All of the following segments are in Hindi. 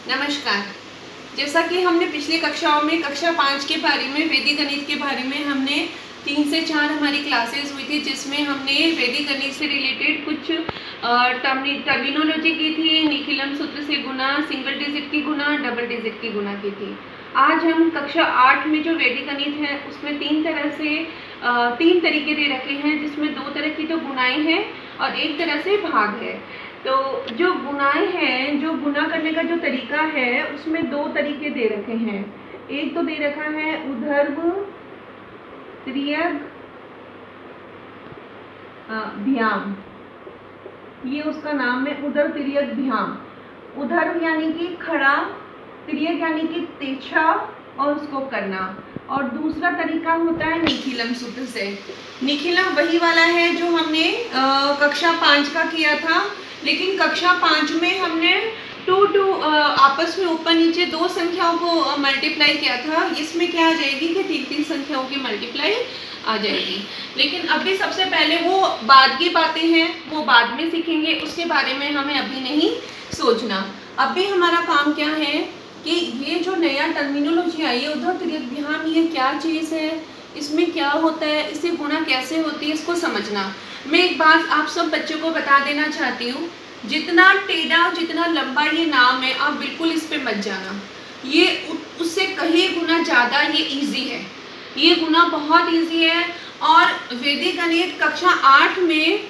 नमस्कार। जैसा कि हमने पिछली कक्षाओं में कक्षा 5 के बारे में वैदिक गणित के बारे में हमने 3 से 4 हमारी क्लासेस हुई थी, जिसमें हमने वैदिक गणित से रिलेटेड कुछ टर्मिनोलॉजी की थी। निखिलम सूत्र से गुना, सिंगल डिजिट की गुना, डबल डिजिट की गुना की थी। आज हम कक्षा 8 में जो वैदिक गणित है उसमें 3 तरीके दे रखे हैं, जिसमें 2 तरह की तो गुणाएं हैं और 1 तरह से भाग है। तो जो गुणाएं हैं, जो गुना करने का जो तरीका है, उसमें 2 तरीके दे रखे हैं। एक तो दे रखा है ऊर्ध्व तिर्यक भ्याम, ये उसका नाम है, ऊर्ध्व तिर्यक भ्याम। ऊर्ध्व यानी कि खड़ा, तिर्यक यानी कि तिरछा और उसको करना। और दूसरा तरीका होता है निखिलम सूत्र से। निखिलम वही वाला है जो हमने कक्षा 5 का किया था, लेकिन कक्षा 5 में हमने आपस में ऊपर नीचे 2 संख्याओं को मल्टीप्लाई किया था। इसमें क्या आ जाएगी कि 3 संख्याओं की मल्टीप्लाई आ जाएगी। लेकिन अभी सबसे पहले वो बाद की बातें हैं, वो बाद में सीखेंगे, उसके बारे में हमें अभी नहीं सोचना। अभी हमारा काम क्या है कि ये जो नया टर्मिनोलॉजी आई है ऊर्ध्व तिर्यक भ्याम, ये क्या चीज़ है, इसमें क्या होता है, इससे गुणा कैसे होती है, इसको समझना। मैं एक बात आप सब बच्चों को बता देना चाहती हूँ, जितना टेढ़ा जितना लंबा ये नाम है, आप बिल्कुल इस पे मत जाना। ये उससे कहीं गुना ज़्यादा ये इजी है, ये गुना बहुत इजी है। और वैदिक गणित कक्षा 8 में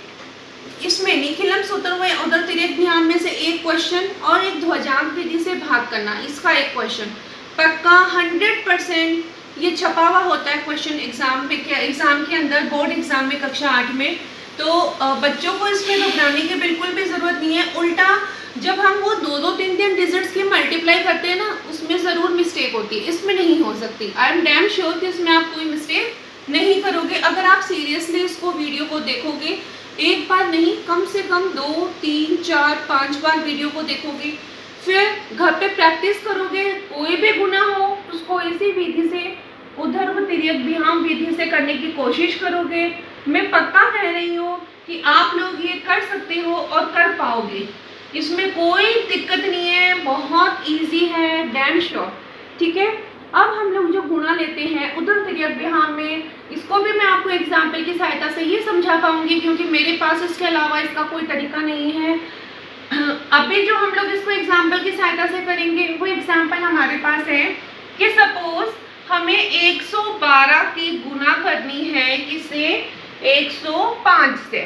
इसमें निखिलम सूत्र में ऊर्ध्व तिर्यक भ्याम में से एक क्वेश्चन और एक ध्वजांक विधि से भाग करना, इसका एक क्वेश्चन पक्का 100% ये छपा हुआ होता है क्वेश्चन एग्जाम के अंदर, बोर्ड एग्जाम में कक्षा 8 में। तो बच्चों को इसमें घबराने की बिल्कुल भी जरूरत नहीं है। उल्टा जब हम वो 2-3 डिजिट्स की मल्टीप्लाई करते हैं ना, उसमें ज़रूर मिस्टेक होती है, इसमें नहीं हो सकती। आई एम डैम श्योर कि इसमें आप कोई मिस्टेक नहीं करोगे अगर आप सीरियसली इसको वीडियो को देखोगे। एक बार नहीं, कम से कम 2, 3, 4, 5 बार वीडियो को देखोगे, फिर घर पे प्रैक्टिस करोगे। कोई भी गुना हो उसको इसी विधि से, ऊर्ध्व तिर्यक भ्याम विधि से करने की कोशिश करोगे। मैं पक्का कह रही हूँ कि आप लोग ये कर सकते हो और कर पाओगे, इसमें कोई दिक्कत नहीं है, बहुत इजी है, डैम श्योर। ठीक है, अब हम लोग जो गुणा लेते हैं ऊर्ध्व तिर्यक भ्याम में, इसको भी मैं आपको एग्जाम्पल की सहायता से ये समझा पाऊंगी, क्योंकि मेरे पास इसके अलावा इसका कोई तरीका नहीं है। अभी जो हम लोग इसको एग्जाम्पल की सहायता से करेंगे, वो एग्जाम्पल हमारे पास है कि सपोज हमें 112 की गुना करनी है, किसे, 105 से।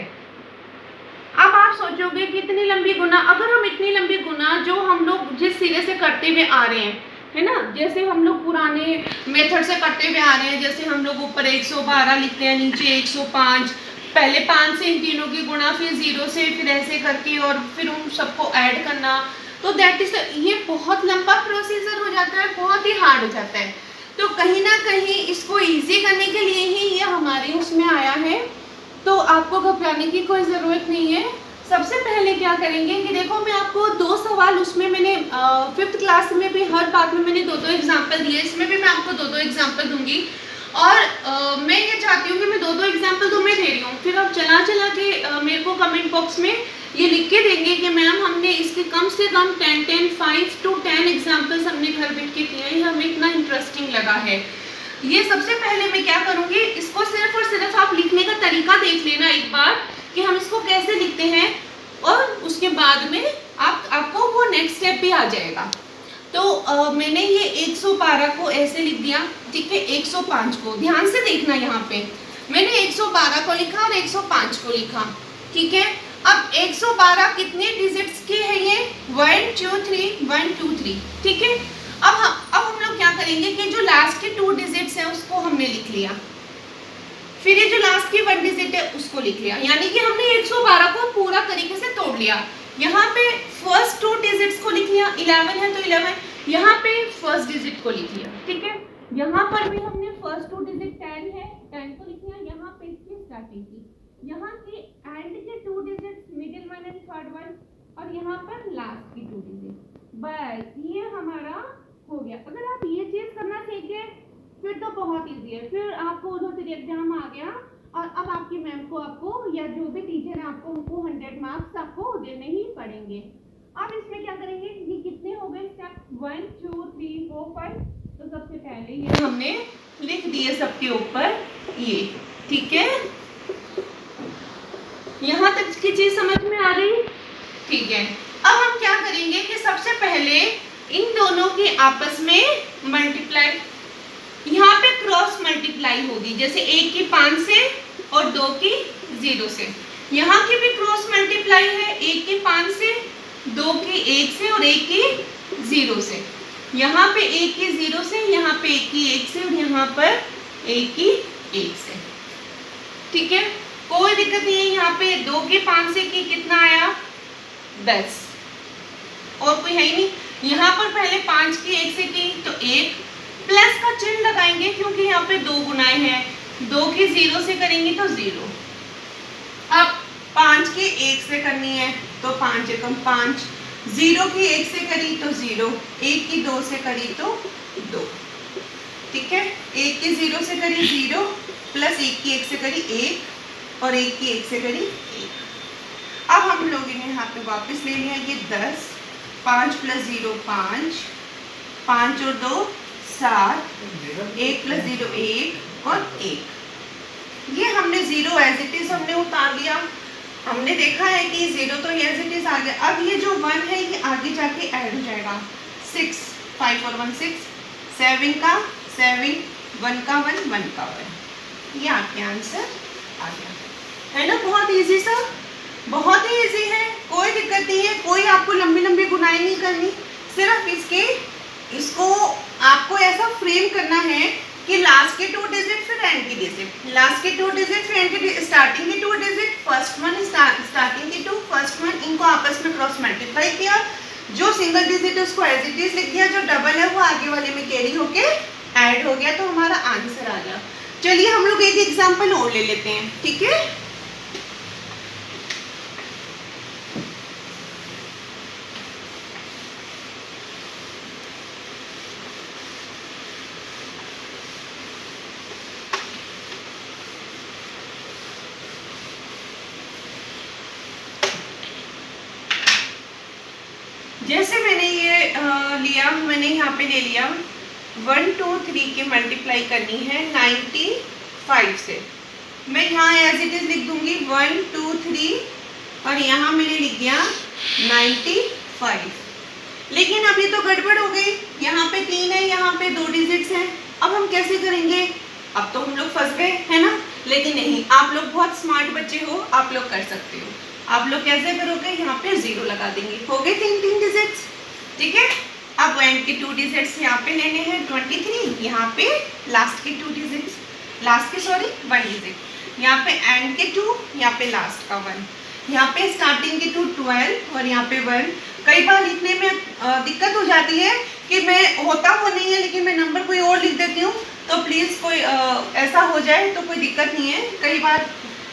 अब आप सोचोगे कि इतनी लंबी गुना, अगर हम इतनी लंबी गुना जो हम लोग जिस सिरे से करते हुए आ रहे हैं, है ना, जैसे हम लोग पुराने मेथड से करते हुए आ रहे हैं, जैसे हम लोग ऊपर 112 लिखते हैं, नीचे 105, पहले 5 से इन तीनों की गुणा, फिर 0 से, फिर ऐसे करके और फिर उन सबको ऐड करना, तो दैट इज ये बहुत लंबा प्रोसीजर हो जाता है, बहुत ही हार्ड हो जाता है। तो कहीं ना कहीं इसको इजी करने के लिए ही ये हमारे उसमें आया है, तो आपको घबराने की कोई ज़रूरत नहीं है। सबसे पहले क्या करेंगे कि देखो, मैं आपको 2 सवाल, उसमें मैंने 5th क्लास में भी हर बात में मैंने 2-2 एग्जाम्पल दिए, इसमें भी मैं आपको 2-2 एग्जाम्पल दूंगी। और मैं ये चाहती हूँ कि मैं 2-2 एग्जाम्पल तो मैं दे रही हूँ, फिर आप चला के मेरे को कमेंट बॉक्स में ये लिख के देंगे कि मैम हमने इसके कम से कम 5 to 10 एग्जाम्पल्स हमने घर बैठ के किए हैं, हमें इतना इंटरेस्टिंग लगा है। ये सबसे पहले मैं क्या करूँगी, इसको सिर्फ और सिर्फ आप लिखने का तरीका देख लेना एक बार कि हम इसको कैसे लिखते हैं, और उसके बाद में आपको वो नेक्स्ट स्टेप भी आ जाएगा। तो मैंने ये 112 को ऐसे लिख दिया, ठीक है। 105 को ध्यान से देखना, यहाँ पे मैंने 112 को लिखा और 105 को लिखा, ठीक है। अब 112 कितने डिजिट्स के है, ये 1 2 3 1 2 3, ठीक है। अब हम लोग क्या करेंगे कि जो लास्ट के 2 डिजिट्स है उसको हमने लिख लिया, फिर ये जो लास्ट की 1 डिजिट है उसको लिख लिया, यानी कि हमने 112 को पूरा तरीके से तोड़ लिया। यहाँ पे फर्स्ट 2 डिजिट्स को लिख लिया, 11 है तो 11, यहाँ पे फर्स्ट डिजिट को लिख लिया, ठीक है। यहाँ पर भी हमने फर्स्ट 2 डिजिट 10 है, 10 को लिख लिया, यहाँ पे इसकी स्टार्टिंग की, यहाँ के एंड के 2 digits, middle one and third one, और यहाँ पर लास्ट की 2 डिजिट, बस ये हमारा हो गया। अगर आप ये चीज करना सीख गए फिर तो बहुत इजी है, फिर आपको ऊर्ध्व तिर्यक भ्याम आ गया, और अब आपकी मैम को, आपको या जो भी टीचर है आपको, उनको 100 मार्क्स आपको देने ही पड़ेंगे। अब इसमें क्या करेंगे, ये कितने हो गए स्टेप, 1 2 3 4 5, तो सबसे पहले ये हमने लिख दिए सबके ऊपर ये, ठीक है। यहाँ तक की चीज समझ में आ रही, ठीक है। अब हम क्या करेंगे कि सबसे पहले इन दोनों की आपस में मल्टीप्लाई, यहाँ पे क्रॉस मल्टीप्लाई होगी, जैसे 1 की 5 से और 2 की 0 से। यहाँ की भी क्रॉस मल्टीप्लाई है, 1 की 5 से, 2 की 1 से और 1 की 0 से। यहाँ पे 1 की 0 से, यहाँ पे 1 की 1 से और यहाँ पर 1 की 1 से, ठीक है। कोई दिक्कत नहीं है। यहाँ पे 2 के 5 से की कितना आया 10, और कोई है ही नहीं। यहाँ पर पहले 5 की 1 से की तो 1, प्लस का चिन्ह लगाएंगे क्योंकि यहाँ पे 2 गुनाएं हैं। 2 की 0 से करेंगे तो 0। अब 5 की 1 से करनी है तो 5 एकम 5, 0 की 1 से करी तो 0, 1 की 2 से करी तो 2, ठीक है। 1 की 0 से करी 0, प्लस 1 की 1 से करी 1 और 1 की 1 से करी 1। अब हम लोग इन्हें यहाँ पे वापस ले लिया, ये 10, 5 प्लस 0 5, 5 और 2 7, 1 प्लस 0 1 और 1। ये हमने 0 एज इट इज हमने उतार दिया। हमने देखा है कि 0 तो एज इट इज आ गया। अब ये जो 1 है ये आगे जाके ऐड हो जाएगा। 6, 5 और 1 6, 7 का 7, 1 का 1, 1 का 1। ये आपके आंसर आ गया, है ना। बहुत इजी सा, बहुत ही इजी है, कोई दिक्कत नहीं है। कोई आपको लंबी लंबी गुनाएं नहीं करनी, सिर्फ इसको आपको ऐसा फ्रेम करना है कि लास्ट के 2 डिजिट फिर एंड की डिजिट, लास्ट के 2 डिजिट फिर एंड की स्टार्टिंग के 2 डिजिट, फर्स्ट वन स्टार्टिंग के 2, फर्स्ट वन, इनको आपस में क्रॉस मल्टीप्लाई किया। जो सिंगल डिजिट है उसको एज इट इज लिख दिया, जो डबल है वो आगे वाले में कैरी होके ऐड हो गया, तो हमारा आंसर आ गया। चलिए हम लोग एक एग्जाम्पल और ले लेते हैं, ठीक है। जैसे मैंने ये लिया, मैंने यहाँ पे ले लिया 1 2 3 की मल्टीप्लाई करनी है 95 से। मैं यहाँ एज इट इज लिख दूंगी 1 2 3 और यहाँ मैंने लिख दिया 95। लेकिन अभी तो गड़बड़ हो गई, यहाँ पे 3 है, यहाँ पे 2 डिजिट्स हैं। अब हम कैसे करेंगे? अब तो हम लोग फंस गए, है ना। लेकिन नहीं, आप लोग बहुत स्मार्ट बच्चे हो, आप लोग कर सकते हो। आप लोग कैसे करोगे? यहाँ पे 0 लगा देंगे, हो गए 3 डिजिट्स, ठीक है। अब एंड के 2 डिजिट्स यहाँ पे लेने हैं 23, यहाँ पे लास्ट के 2 डिजिट्स, लास्ट के सॉरी 1 डिजिट, यहाँ पे एंड के 2, यहाँ पे लास्ट का 1, यहाँ पे स्टार्टिंग के 2 12 और यहाँ पे 1। कई बार लिखने में दिक्कत हो जाती है कि मैं होता वो नहीं है लेकिन मैं नंबर कोई और लिख देती हूँ, तो प्लीज़ कोई ऐसा हो जाए तो कोई दिक्कत नहीं है। कई बार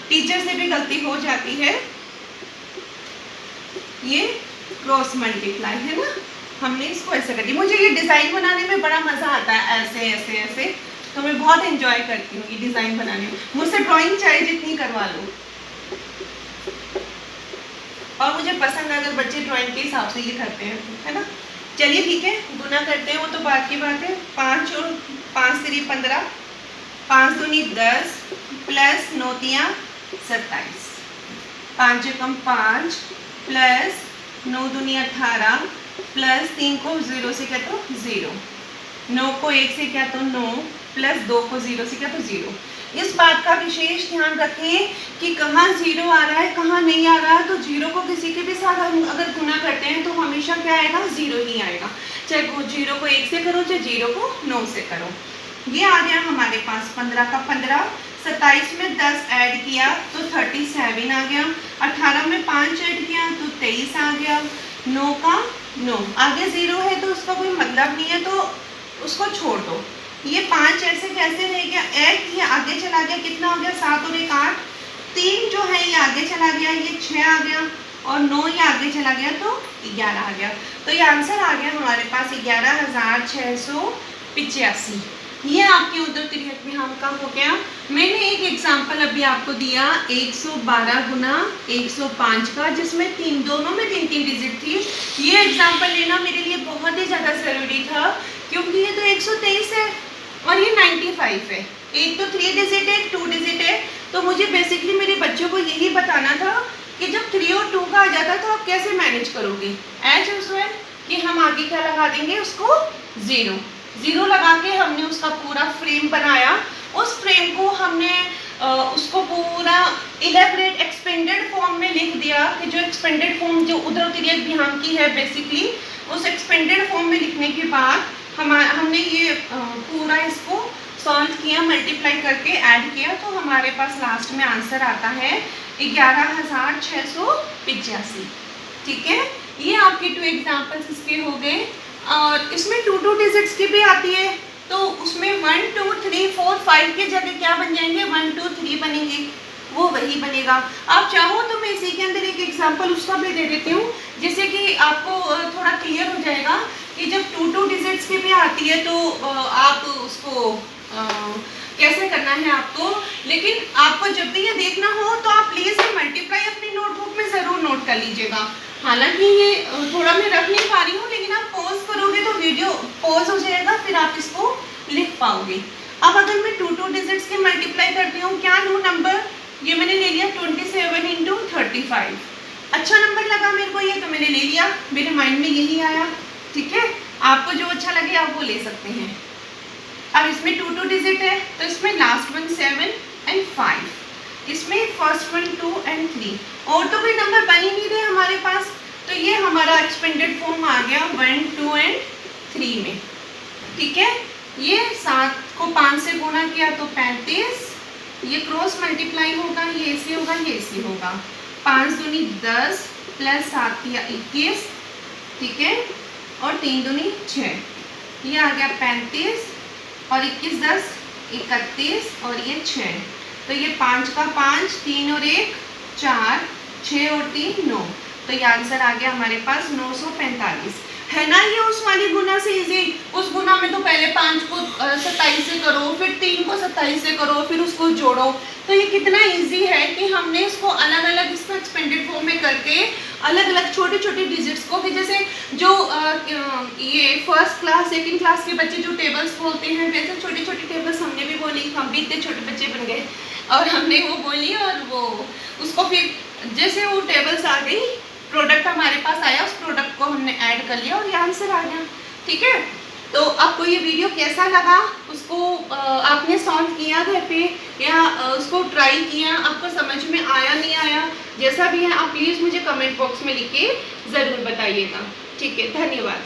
टीचर से भी गलती हो जाती है। ये क्रॉस मल्टीप्लाई है ना, हमने इसको ऐसे कर दिया। मुझे ये डिज़ाइन बनाने में बड़ा मज़ा आता है, ऐसे ऐसे ऐसे, तो मैं बहुत एंजॉय करती हूँ ये डिज़ाइन बनाने में। मुझसे ड्राइंग चाहे जितनी करवा लो, और मुझे पसंद है अगर बच्चे ड्राइंग के हिसाब से ये करते हैं, है ना। चलिए ठीक है, गुना करते हैं, वो तो बात की बात है। 5 और 5 3 15, 5 दूनी 10 प्लस 9 तियाँ 27, 5 एकम 5 प्लस 9 दूनी 18 प्लस 3 को 0 से क्या तो 0, 9 को 1 से क्या तो 9 प्लस 2 को 0 से क्या तो 0। इस बात का विशेष ध्यान रखें कि कहाँ 0 आ रहा है कहाँ नहीं आ रहा है। तो 0 को किसी के भी साथ हम अगर गुना करते हैं तो हमेशा क्या आएगा? 0 ही आएगा। चाहे 0 को 1 से करो, चाहे 0 को 9 से करो। ये आ गया हमारे पास 15 का 15, 27 में 10 ऐड किया तो 37 आ गया, 18 में 5 ऐड किया तो 23 आ गया, 9 का 9, आगे 0 है तो उसका कोई मतलब नहीं है तो उसको छोड़ दो। ये 5 ऐसे कैसे रह गया? 1 ये आगे चला गया, कितना हो गया? 7 और 1 8, 3 जो है ये आगे चला गया, ये 6 आ गया, और 9 ये आगे चला गया तो 11 आ गया। तो ये आंसर आ गया हमारे पास 11,685। ये आपके उधर तिर्यक विराम का हो गया। मैंने एक एग्जाम्पल अभी आपको दिया 112 गुना 105 का, जिसमें दोनों में 3 डिजिट थी। ये एग्जाम्पल लेना मेरे लिए बहुत ही ज़्यादा ज़रूरी था, क्योंकि ये तो 123 है और ये 95 है। एक तो 3 डिजिट है, 2 डिजिट है। तो मुझे बेसिकली मेरे बच्चों को यही बताना था कि जब 3 और 2 का आ जाता तो आप कैसे मैनेज करोगे। एज यूजुअल कि हम आगे क्या लगा देंगे, उसको ज़ीरो लगा के हमने उसका पूरा फ्रेम बनाया। उस फ्रेम को हमने उसको पूरा इलेबरेट एक्सपेंडेड फॉर्म में लिख दिया कि जो एक्सपेंडेड फॉर्म जो उधर तिर्यक विराम की है, बेसिकली उस एक्सपेंडेड फॉर्म में लिखने के बाद हमने ये पूरा इसको सॉल्व किया, मल्टीप्लाई करके ऐड किया, तो हमारे पास लास्ट में आंसर आता है 11,685। ठीक है, ये आपके 2 एग्जाम्पल्स इसके हो गए। और इसमें 2 डिजिट्स की भी आती है, तो उसमें 1 2 3 4 5 के जगह क्या बन जाएंगे, 1 2 3 बनेंगे, वो वही बनेगा। आप चाहो तो मैं इसी के अंदर एक एग्जाम्पल उसका भी दे देती हूँ, जिससे कि आपको थोड़ा क्लियर हो जाएगा कि जब 2 डिजिट्स की भी आती है तो आप उसको कैसे करना है आपको। लेकिन आपको जब भी ये देखना हो तो आप प्लीज़ ये मल्टीप्लाई अपनी नोटबुक में ज़रूर नोट कर लीजिएगा। हालांकि ये थोड़ा मैं रख नहीं पा रही हूँ, लेकिन आप पॉज करोगे तो वीडियो पॉज हो जाएगा, फिर आप इसको लिख पाओगे। अब अगर मैं 2 डिजिट्स की मल्टीप्लाई करती हूँ, क्या लूँ नंबर, ये मैंने ले लिया 27 इंटू 35। अच्छा नंबर लगा मेरे को ये, तो मैंने ले लिया, मेरे माइंड में यही आया। ठीक है, आपको जो अच्छा लगे आप वो ले सकते हैं। अब इसमें 2 डिजिट है, तो इसमें लास्ट वन 7 एंड 5, इसमें फर्स्ट वन 2 एंड 3, और तो कोई नंबर बन ही नहीं रहे हमारे पास, तो ये हमारा एक्सपेंडेड फॉर्म आ गया 1 2 एंड 3 में। ठीक है, ये 7 को 5 से गुणा किया तो 35, ये क्रॉस मल्टीप्लाई होगा, ये ऐसे होगा, ये ऐसे होगा, 5 दूनी 10 प्लस 7 या 21। ठीक है, और 3 दूनी 6, ये आ गया 35 और 21 10 31 और ये 6, तो ये 5 का 5, 3 और 1 4, 6 और 3 9, तो ये आंसर आ गया हमारे पास 945। है ना ये उस वाली गुना से इजी। उस गुना में तो पहले 5 को 27 से करो, फिर 3 को 27 से करो, फिर उसको जोड़ो, तो ये कितना इजी है कि हमने इसको अलग अलग इसको एक्सपेंडेड फॉर्म में करके अलग अलग छोटे छोटे डिजिट्स को भी, जैसे जो ये फर्स्ट क्लास सेकंड क्लास के बच्चे जो टेबल्स बोलते हैं, वैसे छोटे छोटे टेबल्स हमने भी बोली, हम भी इतने छोटे बच्चे बन गए और हमने वो बोली, और वो उसको फिर जैसे वो टेबल्स आ गई, प्रोडक्ट हमारे पास आया, उस प्रोडक्ट को हमने ऐड कर लिया और ये आंसर आ गया। ठीक है, तो आपको ये वीडियो कैसा लगा, उसको आपने सॉल्व किया घर पे या उसको ट्राई किया, आपको समझ में आया नहीं आया, जैसा भी है आप प्लीज़ मुझे कमेंट बॉक्स में लिख के ज़रूर बताइएगा। ठीक है, धन्यवाद।